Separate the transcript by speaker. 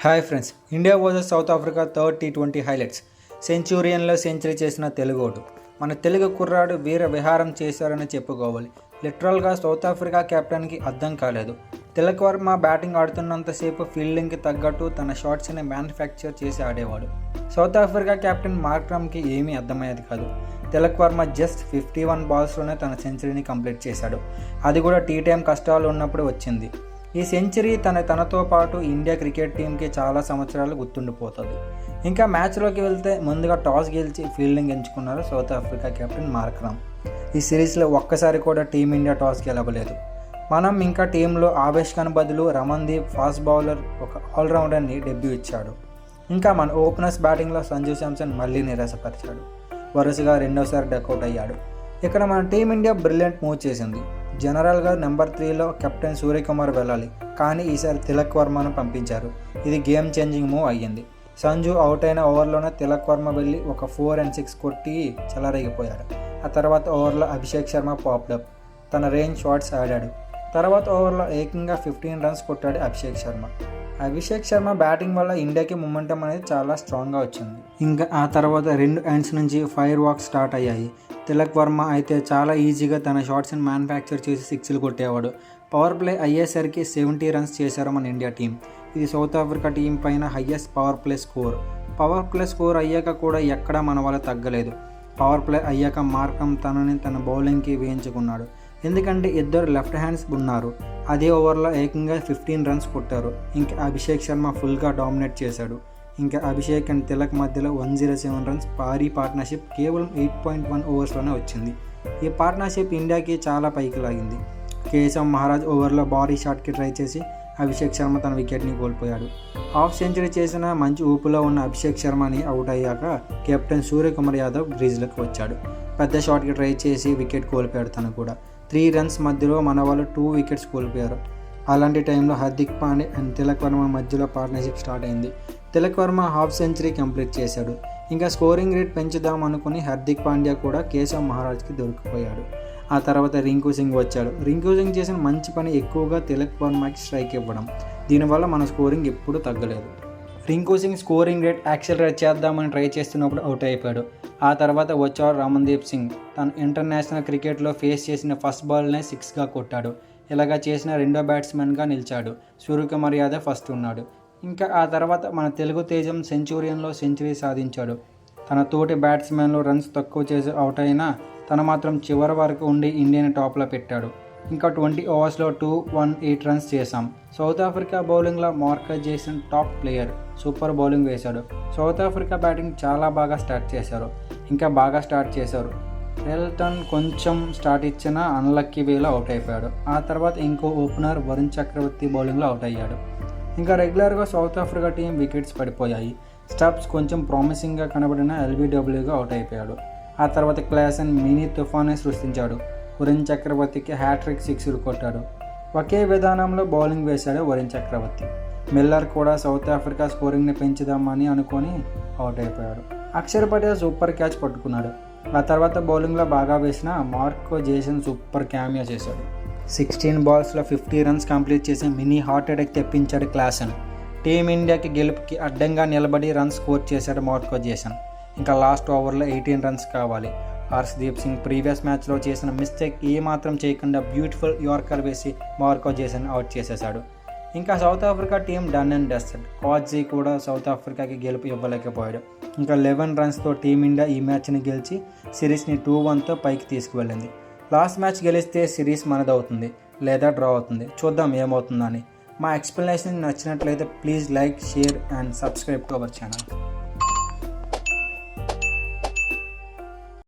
Speaker 1: Hi friends, India versus South Africa third T20 highlights. సెంచురియన్లో century చేసిన తెలుగోడు మన తెలుగు కుర్రాడు వీర విహారం చేశారని చెప్పుకోవాలి. లిటరల్గా సౌత్ ఆఫ్రికా కెప్టెన్కి అర్థం కాలేదు. తిలక్ వర్మ బ్యాటింగ్ ఆడుతున్నంతసేపు ఫీల్డింగ్కి తగ్గట్టు తన షాట్స్ని మ్యానుఫ్యాక్చర్ చేసి ఆడేవాడు. సౌత్ ఆఫ్రికా కెప్టెన్ మార్క్రమ్కి ఏమీ అర్థమయ్యేది కాదు. తిలక్ వర్మ జస్ట్ 51 బాల్స్లోనే తన సెంచరీని కంప్లీట్ చేశాడు. అది కూడా టీ టైం కష్టాలు ఉన్నప్పుడు వచ్చింది. ఈ సెంచరీ తనతో పాటు ఇండియా క్రికెట్ టీంకి చాలా సంవత్సరాలు గుర్తుండిపోతుంది. ఇంకా మ్యాచ్లోకి వెళ్తే ముందుగా టాస్ గెలిచి ఫీల్డింగ్ ఎంచుకున్నారు సౌత్ ఆఫ్రికా కెప్టెన్ మార్క్రమ్. ఈ సిరీస్లో ఒక్కసారి కూడా టీమిండియా టాస్ గెలవలేదు. మనం ఇంకా టీంలో ఆవేష్ ఖాన్ బదులు రమన్దీప్ ఫాస్ట్ బౌలర్ ఒక ఆల్రౌండర్ని డెబ్యూ ఇచ్చాడు. ఇంకా మన ఓపెనర్స్ బ్యాటింగ్లో సంజు శాంసన్ మళ్ళీ నిరాశపరిచాడు. వరుసగా రెండోసారి డకౌట్ అయ్యాడు. ఇక్కడ మన టీమిండియా బ్రిలియంట్ మూవ్ చేసింది. జనరల్గా నెంబర్ 3లో కెప్టెన్ సూర్యకుమార్ వెళ్ళాలి, కానీ ఈసారి తిలక్ వర్మను పంపించారు. ఇది గేమ్ చేంజింగ్ మూవ్ అయ్యింది. సంజు అవుట్ అయిన ఓవర్లోనే తిలక్ వర్మ వెళ్ళి ఒక 4 and 6 కొట్టి చెలరేగిపోయాడు. ఆ తర్వాత ఓవర్లో అభిషేక్ శర్మ పాప్డప్ తన రేంజ్ షాట్స్ ఆడాడు. తర్వాత ఓవర్లో ఏకంగా 15 runs కొట్టాడు అభిషేక్ శర్మ బ్యాటింగ్ వల్ల ఇండియాకి మొమెంటం అనేది చాలా స్ట్రాంగ్గా వచ్చింది. ఇంకా ఆ తర్వాత 2 ఎండ్స్ నుంచి ఫైర్ వాక్ స్టార్ట్ అయ్యాయి. తిలక్ వర్మ అయితే చాలా ఈజీగా తన షాట్స్ని మ్యానుఫ్యాక్చర్ చేసి 6లు కొట్టేవాడు. పవర్ ప్లే అయ్యేసరికి 70 runs చేశారు మన ఇండియా టీం. ఇది సౌత్ ఆఫ్రికా టీం పైన హయ్యెస్ట్ పవర్ ప్లే స్కోర్ అయ్యాక కూడా ఎక్కడా మన వల్ల తగ్గలేదు. పవర్ ప్లే అయ్యాక మార్క్రమ్ తన బౌలింగ్కి వేయించుకున్నాడు. ఎందుకంటే ఇద్దరు లెఫ్ట్ హ్యాండ్స్ ఉన్నారు. అదే ఓవర్లో ఏకంగా 15 runs కొట్టారు. ఇంకా అభిషేక్ శర్మ ఫుల్గా డామినేట్ చేశాడు. ఇంకా అభిషేక్ అండ్ తిలక్ మధ్యలో 107 runs భారీ పార్ట్నర్షిప్ కేవలం 8.1 ఓవర్స్లోనే వచ్చింది. ఈ పార్ట్నర్షిప్ ఇండియాకి చాలా పైకి లాగింది. కేశవ్ మహారాజ్ ఓవర్లో భారీ షాట్కి ట్రై చేసి అభిషేక్ శర్మ తన వికెట్ని కోల్పోయాడు. హాఫ్ సెంచరీ చేసిన మంచి ఊపులో ఉన్న అభిషేక్ శర్మని అవుట్ అయ్యాక కెప్టెన్ సూర్యకుమార్ యాదవ్ క్రీజ్లోకి వచ్చాడు. పెద్ద షాట్కి ట్రై చేసి వికెట్ కోల్పోయాడు. తను కూడా 3 runs మధ్యలో మన వాళ్ళు 2 wickets కోల్పోయారు. అలాంటి టైంలో హార్దిక్ పాండ్యా అండ్ తిలక్ వర్మ మధ్యలో పార్ట్నర్షిప్ స్టార్ట్ అయింది. Tilak Varma half century complete చేశాడు. ఇంకా స్కోరింగ్ రేట్ పెంచుదాం అనుకుని హార్దిక్ పాండ్యా కూడా కేశవ్ మహారాజ్కి దొరికిపోయాడు. ఆ తర్వాత రింకు సింగ్ వచ్చాడు. రింకు సింగ్ చేసిన మంచి పని ఎక్కువగా తిలక్ వర్మకి స్ట్రైక్ ఇవ్వడం. దీనివల్ల మన స్కోరింగ్ ఎప్పుడూ తగ్గలేదు. Rinku Singh scoring rate accelerate చేద్దామని ట్రై చేస్తున్నప్పుడు అవుట్ అయిపోయాడు. ఆ తర్వాత వచ్చాడు రమన్దీప్ సింగ్. తను ఇంటర్నేషనల్ క్రికెట్లో ఫేస్ చేసిన ఫస్ట్ బాల్నే 6గా కొట్టాడు. ఇలాగా చేసిన రెండో బ్యాట్స్మెన్గా నిలిచాడు. సూర్యకుమార్ యాదవ్ ఫస్ట్ ఉన్నాడు. ఇంకా ఆ తర్వాత మన తెలుగు తేజం సెంచురియన్లో సెంచరీ సాధించాడు. తన తోటి బ్యాట్స్మెన్లు రన్స్ తక్కువ చేసి అవుట్ అయినా తను మాత్రం చివరి వరకు ఉండి ఇండియాని టాప్లో పెట్టాడు. ఇంకా 20 ఓవర్స్లో 218 runs చేశాం. సౌత్ ఆఫ్రికా బౌలింగ్లో Marcus Jason top player, super bowling వేశాడు. సౌత్ ఆఫ్రికా బ్యాటింగ్ చాలా బాగా స్టార్ట్ చేశారు. రెల్టన్ కొంచెం స్టార్ట్ ఇచ్చిన అన్లక్కీ వేలో అవుట్ అయిపోయాడు. ఆ తర్వాత ఇంకో ఓపెనర్ వరుణ్ చక్రవర్తి బౌలింగ్లో అవుట్ అయ్యాడు. ఇంకా రెగ్యులర్గా సౌత్ ఆఫ్రికా టీం వికెట్స్ పడిపోయాయి. స్టబ్స్ కొంచెం ప్రామిసింగ్గా కనబడిన LBWగా అవుట్ అయిపోయాడు. ఆ తర్వాత క్లాసన్ మినీ తుఫానే సృష్టించాడు. వరుణ్ చక్రవర్తికి హ్యాట్రిక్ 6లు కొట్టాడు. ఒకే విధానంలో బౌలింగ్ వేశాడు వరుణ్ చక్రవర్తి. మిల్లర్ కూడా సౌత్ ఆఫ్రికా స్కోరింగ్ని పెంచుదామని అనుకొని అవుట్ అయిపోయాడు. అక్షర్ పటేల్ సూపర్ క్యాచ్ పట్టుకున్నాడు. ఆ తర్వాత బౌలింగ్లో బాగా వేసిన మార్కస్ జేసన్ సూపర్ క్యామియో చేశాడు. 16 balls 50 runs కంప్లీట్ చేసి మినీ హార్ట్ అటాక్ తెప్పించాడు క్లాసన్. టీమిండియాకి గెలుపుకి అడ్డంగా నిలబడి రన్స్ స్కోర్ చేశాడు మార్కస్ జేసన్. ఇంకా లాస్ట్ ఓవర్లో 18 runs కావాలి. హర్షదీప్ సింగ్ ప్రీవియస్ మ్యాచ్లో చేసిన మిస్టేక్ ఏమాత్రం చేయకుండా బ్యూటిఫుల్ యార్కర్ వేసి మార్కస్ జేసన్ అవుట్ చేసేశాడు. ఇంకా South Africa team done and dusted. Coetzee కూడా సౌత్ ఆఫ్రికాకి గెలుపు ఇవ్వలేకపోయాడు. ఇంకా 11 runsతో టీమిండియా ఈ మ్యాచ్ని గెలిచి సిరీస్ని 2-1తో పైకి తీసుకువెళ్ళింది. లాస్ట్ మ్యాచ్ గెలిస్తే సిరీస్ మనదవుతుంది, లేదా డ్రా అవుతుంది. చూద్దాం ఏమవుతుందని. మా ఎక్స్ప్లెనేషన్ నచ్చినట్లయితే please like, share and subscribe to our channel.